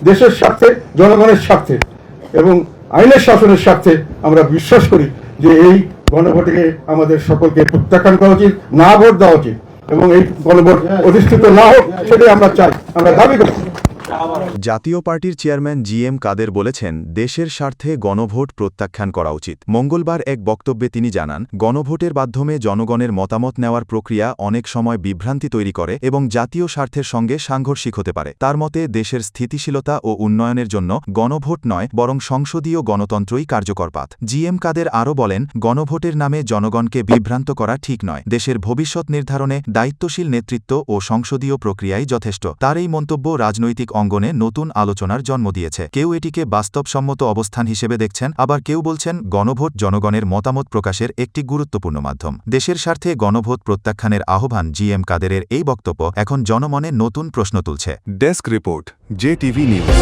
দেশের স্বার্থে, জনগণের স্বার্থে এবং আইনের শাসনের স্বার্থে আমরা বিশ্বাস করি যে এই গণভোটকে আমাদের সকলকে প্রত্যাখ্যান করা উচিত, না ভোট দেওয়া উচিত এবং এই গণভোট অধিষ্ঠিত না হোক সেটাই আমরা চাই, আমরা দাবি করি। জাতীয় পার্টির চেয়ারম্যান জি.এম. কাদের বলেছেন, দেশের স্বার্থে গণভোট প্রত্যাখ্যান করা উচিত। মঙ্গলবার এক বক্তব্যে তিনি জানান, গণভোটের মাধ্যমে জনগণের মতামত নেওয়ার প্রক্রিয়া অনেক সময় বিভ্রান্তি তৈরি করে এবং জাতীয় স্বার্থের সঙ্গে সাংঘর্ষিক হতে পারে। তার মতে, দেশের স্থিতিশীলতা ও উন্নয়নের জন্য গণভোট নয়, বরং সংসদীয় গণতন্ত্রই কার্যকর পাথ। জি.এম. কাদের আরও বলেন, গণভোটের নামে জনগণকে বিভ্রান্ত করা ঠিক নয়। দেশের ভবিষ্যৎ নির্ধারণে দায়িত্বশীল নেতৃত্ব ও সংসদীয় প্রক্রিয়াই যথেষ্ট। তার এই মন্তব্য রাজনৈতিক অঙ্গনে নতুন আলোচনার জন্ম দিয়েছে। কেউ এটিকে বাস্তবসম্মত অবস্থান হিসেবে দেখছেন, আবার কেউ বলছেন গণভোট জনগণের মতামত প্রকাশের একটি গুরুত্বপূর্ণ মাধ্যম। দেশের স্বার্থে গণভোট প্রত্যাখ্যানের আহ্বান জি.এম. কাদেরের এই বক্তব্য এখন জনমনে নতুন প্রশ্ন তুলছে। Desk report, JTV news.